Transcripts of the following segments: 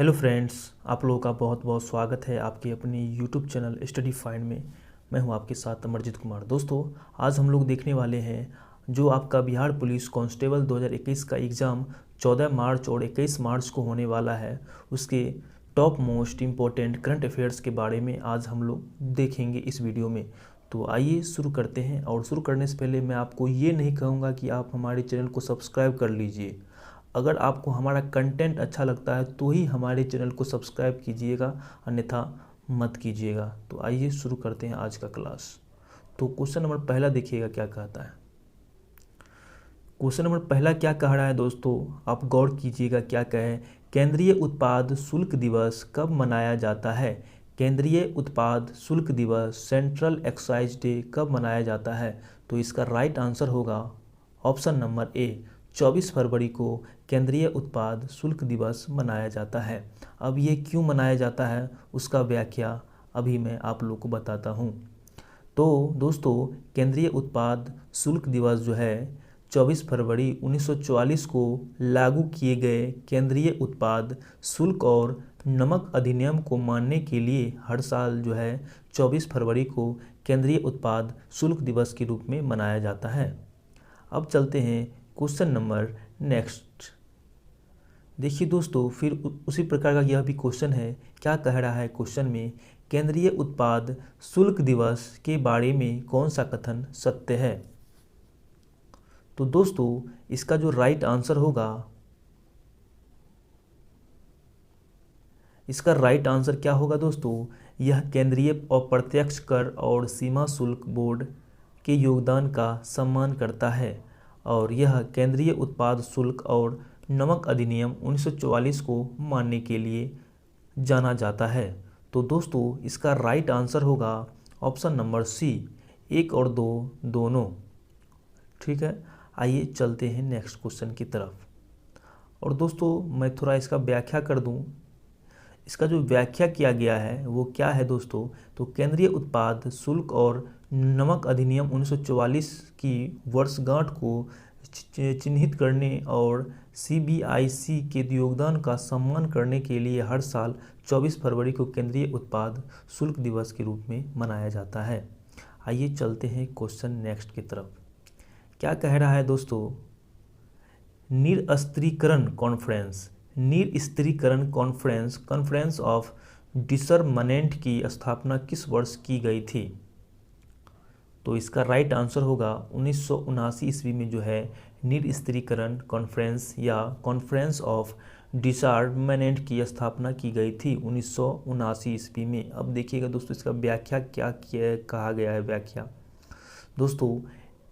Hello friends, आप लोगों का बहुत बहुत स्वागत है आपके अपने यूट्यूब चैनल स्टडी फाइंड में। मैं हूं आपके साथ अमरजीत कुमार। दोस्तों, आज हम लोग देखने वाले हैं जो आपका बिहार पुलिस कांस्टेबल 2021 का एग्ज़ाम 14 मार्च और 21 मार्च को होने वाला है, उसके top most important current affairs के बारे में आज हम लोग देखेंगे इस वीडियो में। तो आइए शुरू करते हैं। और शुरू करने से पहले मैं आपको ये नहीं कहूँगा कि आप हमारे चैनल को सब्सक्राइब कर लीजिए। अगर आपको हमारा कंटेंट अच्छा लगता है तो ही हमारे चैनल को सब्सक्राइब कीजिएगा, अन्यथा मत कीजिएगा। तो आइए शुरू करते हैं आज का क्लास। तो क्वेश्चन नंबर पहला देखिएगा क्या कहता है। क्वेश्चन नंबर पहला क्या कह रहा है दोस्तों, आप गौर कीजिएगा क्या कहे। केंद्रीय उत्पाद शुल्क दिवस कब मनाया जाता है? केंद्रीय उत्पाद शुल्क दिवस, सेंट्रल एक्साइज डे, कब मनाया जाता है? तो इसका राइट आंसर होगा ऑप्शन नंबर ए, 24 फरवरी को केंद्रीय उत्पाद शुल्क दिवस मनाया जाता है। अब ये क्यों मनाया जाता है उसका व्याख्या अभी मैं आप लोग को बताता हूँ। तो दोस्तों, केंद्रीय उत्पाद शुल्क दिवस जो है 24 फरवरी 1944 को लागू किए गए केंद्रीय उत्पाद शुल्क और नमक अधिनियम को मानने के लिए हर साल जो है 24 फरवरी को केंद्रीय उत्पाद शुल्क दिवस के रूप में मनाया जाता है। अब चलते हैं क्वेश्चन नंबर नेक्स्ट। देखिए दोस्तों, फिर उसी प्रकार का यह भी क्वेश्चन है। क्या कह रहा है क्वेश्चन में, केंद्रीय उत्पाद शुल्क दिवस के बारे में कौन सा कथन सत्य है? तो दोस्तों, इसका जो राइट आंसर होगा, इसका राइट आंसर क्या होगा दोस्तों, यह केंद्रीय अप्रत्यक्ष कर और सीमा शुल्क बोर्ड के योगदान का सम्मान करता है और यह केंद्रीय उत्पाद शुल्क और नमक अधिनियम 1944 को मानने के लिए जाना जाता है। तो दोस्तों, इसका राइट आंसर होगा ऑप्शन नंबर सी, 1 और 2 दोनों। ठीक है, आइए चलते हैं नेक्स्ट क्वेश्चन की तरफ। और दोस्तों, मैं थोड़ा इसका व्याख्या कर दूं। इसका जो व्याख्या किया गया है वो क्या है दोस्तों, तो केंद्रीय उत्पाद शुल्क और नमक अधिनियम 1944 की वर्षगांठ को चिन्हित करने और सीबीआईसी के योगदान का सम्मान करने के लिए हर साल 24 फरवरी को केंद्रीय उत्पाद शुल्क दिवस के रूप में मनाया जाता है। आइए चलते हैं क्वेश्चन नेक्स्ट की तरफ। क्या कह रहा है दोस्तों, निरस्त्रीकरण कॉन्फ्रेंस, निरस्त्रीकरण कॉन्फ्रेंस, कॉन्फ्रेंस ऑफ डिसर्मनेंट की स्थापना किस वर्ष की गई थी? तो इसका राइट आंसर होगा 1979 ईस्वी में जो है निरस्त्रीकरण कॉन्फ्रेंस या कॉन्फ्रेंस ऑफ डिसर्मनेंट की स्थापना की गई थी 1979 ईस्वी में। अब देखिएगा दोस्तों, इसका व्याख्या क्या कहा गया है। व्याख्या दोस्तों,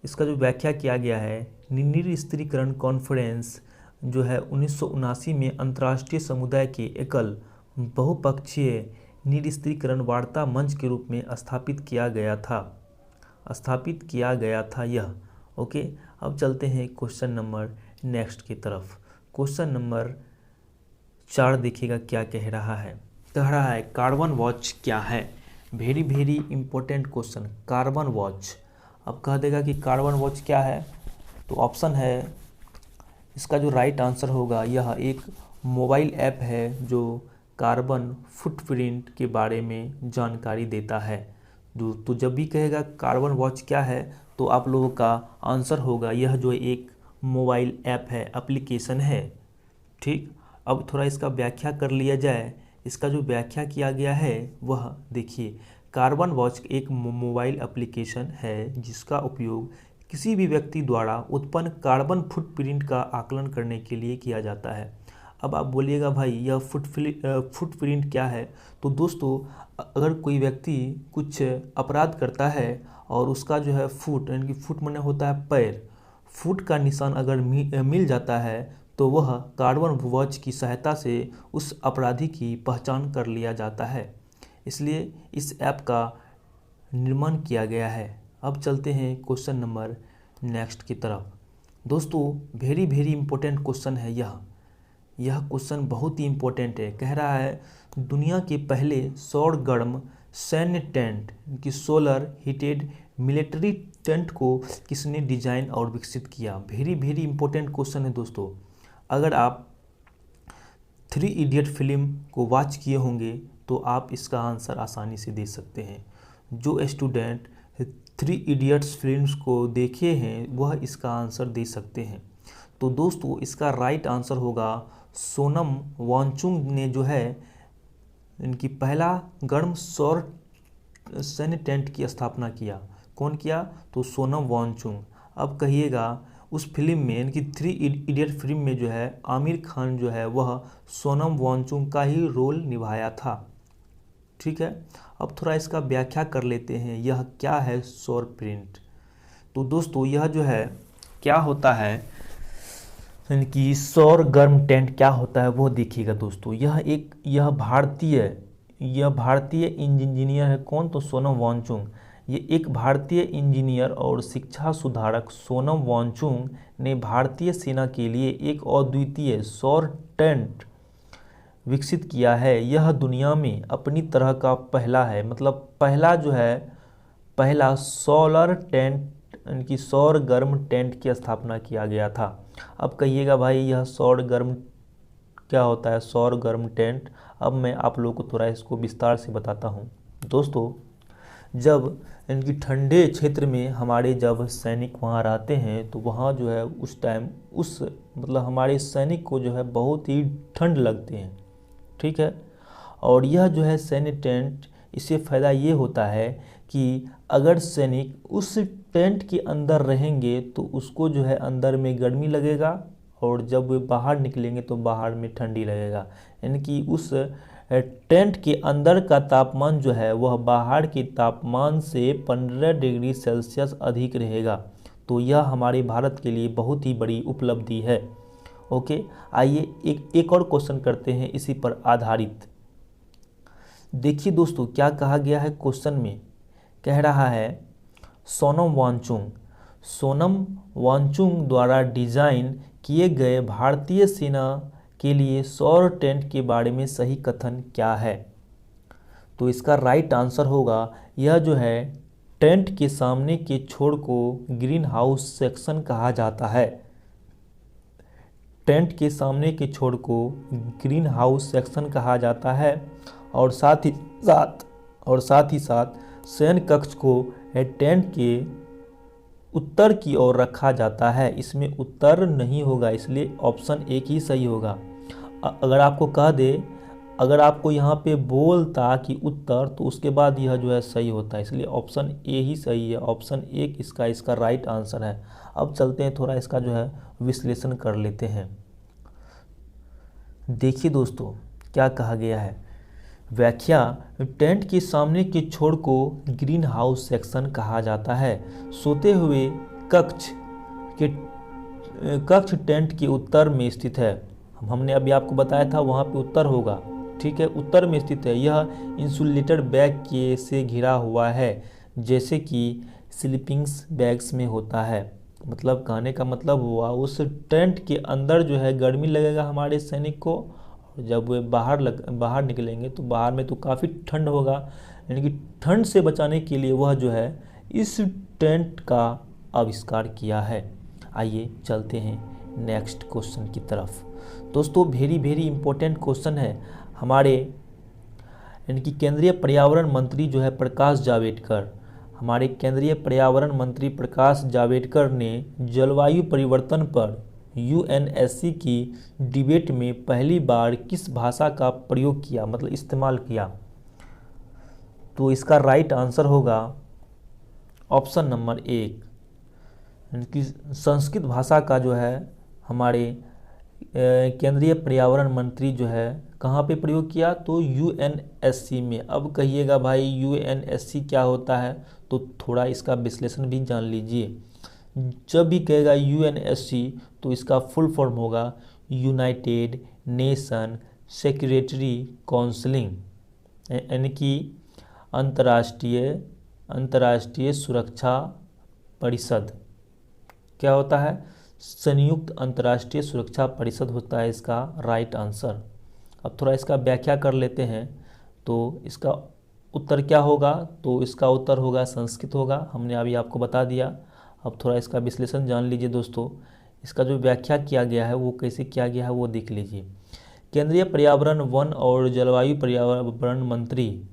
इसका जो व्याख्या किया गया है, निरस्त्रीकरण कॉन्फ्रेंस जो है 1979 में अंतर्राष्ट्रीय समुदाय के एकल बहुपक्षीय निरस्त्रीकरण वार्ता मंच के रूप में स्थापित किया गया था यह। ओके, अब चलते हैं क्वेश्चन नंबर नेक्स्ट की तरफ। क्वेश्चन नंबर 4 देखिएगा क्या कह रहा है। कह रहा है कार्बन वॉच क्या है? Very very important question, carbon watch. अब कह देगा कि कार्बन वॉच क्या है, तो ऑप्शन है, इसका जो राइट आंसर होगा, यह एक मोबाइल ऐप है जो कार्बन फुटप्रिंट के बारे में जानकारी देता है। तो जब भी कहेगा कार्बन वॉच क्या है, तो आप लोगों का आंसर होगा यह जो एक मोबाइल ऐप है, एप्लीकेशन है। ठीक, अब थोड़ा इसका व्याख्या कर लिया जाए। इसका जो व्याख्या किया गया है वह देखिए, कार्बन वॉच एक मोबाइल एप्लीकेशन है जिसका उपयोग किसी भी व्यक्ति द्वारा उत्पन्न कार्बन फुटप्रिंट का आकलन करने के लिए किया जाता है। अब आप बोलिएगा भाई यह फुटप्रिंट क्या है? तो दोस्तों, अगर कोई व्यक्ति कुछ अपराध करता है और उसका जो है फुट, यानी कि फुट माने होता है पैर, फुट का निशान अगर मिल जाता है तो वह कार्बन वॉच की सहायता से उस अपराधी की पहचान कर लिया जाता है। इसलिए इस ऐप का निर्माण किया गया है। अब चलते हैं क्वेश्चन नंबर नेक्स्ट की तरफ। दोस्तों, वेरी वेरी इंपॉर्टेंट क्वेश्चन है यह क्वेश्चन बहुत ही इंपॉर्टेंट है। कह रहा है दुनिया के पहले सौर गर्म सैन्य टेंट की सोलर हीटेड मिलिट्री टेंट को किसने डिजाइन और विकसित किया? वेरी वेरी इंपॉर्टेंट क्वेश्चन है दोस्तों। अगर आप थ्री इडियट फिल्म को वॉच किए होंगे तो आप इसका आंसर आसानी से दे सकते हैं। जो स्टूडेंट थ्री इडियट्स फिल्म्स को देखे हैं वह इसका आंसर दे सकते हैं। तो दोस्तों इसका राइट आंसर होगा सोनम वांगचुक ने जो है इनकी पहला गर्म सौर सैन्य टेंट की स्थापना किया। कौन किया? तो सोनम वांगचुक। अब कहिएगा उस फिल्म में इनकी थ्री इडियट फिल्म में जो है आमिर खान जो है वह सोनम वांगचुक का ही रोल निभाया था। ठीक है, अब थोड़ा इसका व्याख्या कर लेते हैं, यह क्या है सौर प्रिंट। तो दोस्तों यह जो है क्या होता है, इनकी सौर गर्म टेंट क्या होता है वो देखिएगा दोस्तों। यह भारतीय इंजीनियर है। कौन? तो सोनम वांगचुक। ये एक भारतीय इंजीनियर और शिक्षा सुधारक सोनम वांगचुक ने भारतीय सेना के लिए एक अद्वितीय सौर टेंट विकसित किया है। यह दुनिया में अपनी तरह का पहला है, मतलब पहला सोलर टेंट, इनकी सौर गर्म टेंट की स्थापना किया गया था। अब कहिएगा भाई यह सौर गर्म क्या होता है, सौर गर्म टेंट। अब मैं आप लोगों को थोड़ा इसको विस्तार से बताता हूँ। दोस्तों जब इनकी ठंडे क्षेत्र में हमारे जब सैनिक वहाँ रहते हैं तो वहाँ जो है उस टाइम मतलब हमारे सैनिक को जो है बहुत ही ठंड लगते हैं। ठीक है, और यह जो है सैन्य टेंट, इससे फ़ायदा ये होता है कि अगर सैनिक उस टेंट के अंदर रहेंगे तो उसको जो है अंदर में गर्मी लगेगा और जब वे बाहर निकलेंगे तो बाहर में ठंडी लगेगा। यानी कि उस टेंट के अंदर का तापमान जो है वह बाहर के तापमान से 15 डिग्री सेल्सियस अधिक रहेगा। तो यह हमारे भारत के लिए बहुत ही बड़ी उपलब्धि है। ओके, आइए एक और क्वेश्चन करते हैं इसी पर आधारित। देखिए दोस्तों क्या कहा गया है क्वेश्चन में, कह रहा है सोनम वांगचुक द्वारा डिजाइन किए गए भारतीय सेना के लिए सौर टेंट के बारे में सही कथन क्या है। तो इसका राइट आंसर होगा यह जो है टेंट के सामने के छोर को ग्रीन हाउस सेक्शन कहा जाता है। टेंट के सामने के छोर को ग्रीन हाउस सेक्शन कहा जाता है और साथ ही साथ शयन कक्ष को टेंट के उत्तर की ओर रखा जाता है। इसमें उत्तर नहीं होगा, इसलिए ऑप्शन एक ही सही होगा। अगर आपको कह दे, अगर आपको यहाँ पे बोलता कि उत्तर, तो उसके बाद यह जो है सही होता है, इसलिए ऑप्शन ए ही सही है। ऑप्शन एक इसका राइट आंसर है। अब चलते हैं थोड़ा इसका जो है विश्लेषण कर लेते हैं। देखिए दोस्तों क्या कहा गया है, व्याख्या, टेंट के सामने के छोर को ग्रीन हाउस सेक्शन कहा जाता है। सोते हुए कक्ष टेंट के उत्तर में स्थित है। हमने अभी आपको बताया था वहाँ पे उत्तर होगा। ठीक है, उत्तर में स्थित है। यह इंसुलेटेड बैग के से घिरा हुआ है, जैसे कि स्लीपिंग बैग्स में होता है। मतलब कहने का मतलब हुआ उस टेंट के अंदर जो है गर्मी लगेगा हमारे सैनिक को, और जब वे बाहर निकलेंगे तो बाहर में तो काफ़ी ठंड होगा। यानी कि ठंड से बचाने के लिए वह जो है इस टेंट का आविष्कार किया है। आइए चलते हैं नेक्स्ट क्वेश्चन की तरफ। दोस्तों वेरी इंपॉर्टेंट क्वेश्चन है। हमारे इनकी केंद्रीय पर्यावरण मंत्री जो है पर्यावरण मंत्री प्रकाश जावड़ेकर ने जलवायु परिवर्तन पर यूएनएससी की डिबेट में पहली बार किस भाषा का प्रयोग किया, मतलब इस्तेमाल किया। तो इसका राइट आंसर होगा ऑप्शन नंबर एक, इनकी संस्कृत भाषा का जो है हमारे केंद्रीय पर्यावरण मंत्री जो है कहाँ पे प्रयोग किया, तो यूएनएससी में। अब कहिएगा भाई यूएनएससी क्या होता है, तो थोड़ा इसका विश्लेषण भी जान लीजिए। जब भी कहेगा यूएनएससी तो इसका फुल फॉर्म होगा यूनाइटेड नेशन सेक्रेटरी काउंसिलिंग, यानी कि अंतर्राष्ट्रीय सुरक्षा परिषद। क्या होता है? संयुक्त अंतर्राष्ट्रीय सुरक्षा परिषद होता है इसका राइट आंसर। अब थोड़ा इसका व्याख्या कर लेते हैं। तो इसका उत्तर क्या होगा, तो इसका उत्तर होगा संस्कृत होगा। हमने अभी आपको बता दिया। अब थोड़ा इसका विश्लेषण जान लीजिए दोस्तों। इसका जो व्याख्या किया गया है वो कैसे किया गया है वो देख लीजिए। केंद्रीय पर्यावरण, वन और जलवायु पर्यावरण मंत्री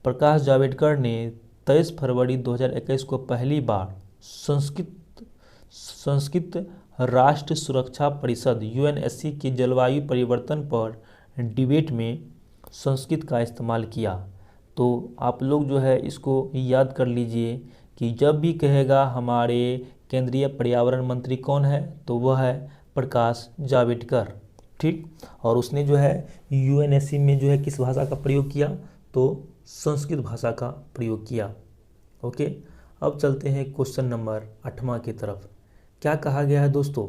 प्रकाश जावड़ेकर ने 23 फरवरी 2021 को पहली बार संस्कृत राष्ट्र सुरक्षा परिषद यूएनएससी की जलवायु परिवर्तन पर डिबेट में संस्कृत का इस्तेमाल किया। तो आप लोग जो है इसको याद कर लीजिए कि जब भी कहेगा हमारे केंद्रीय पर्यावरण मंत्री कौन है, तो वह है प्रकाश जावड़ेकर। ठीक, और उसने जो है यूएनएससी में जो है किस भाषा का प्रयोग किया, तो संस्कृत भाषा का प्रयोग किया। ओके, अब चलते हैं क्वेश्चन नंबर 8वां की तरफ। क्या कहा गया है दोस्तों,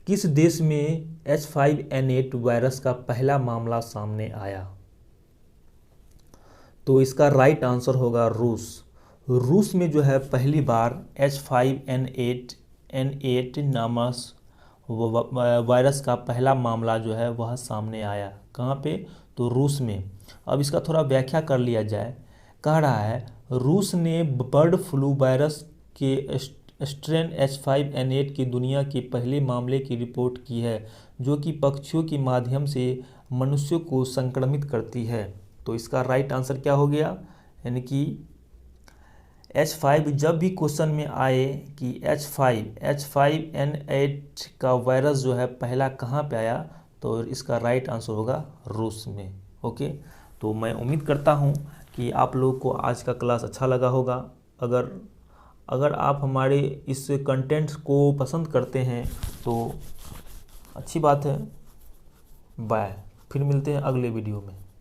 किस देश में H5N8 वायरस का पहला मामला सामने आया? तो इसका राइट आंसर होगा रूस। रूस में जो है पहली बार H5N8 नामक वायरस का पहला मामला जो है वह सामने आया। कहाँ पे? तो रूस में। अब इसका थोड़ा व्याख्या कर लिया जाए। कह रहा है रूस ने बर्ड फ्लू वायरस के स्ट्रेन H5N8 की दुनिया के पहले मामले की रिपोर्ट की है, जो कि पक्षियों के माध्यम से मनुष्यों को संक्रमित करती है। तो इसका राइट आंसर क्या हो गया, यानी कि H5 जब भी क्वेश्चन में आए कि H5N8 का वायरस जो है पहला कहाँ पे आया, तो इसका राइट आंसर होगा रूस में। ओके, तो मैं उम्मीद करता हूँ कि आप लोगों को आज का क्लास अच्छा लगा होगा। अगर आप हमारे इस कंटेंट को पसंद करते हैं तो अच्छी बात है। बाय, फिर मिलते हैं अगले वीडियो में।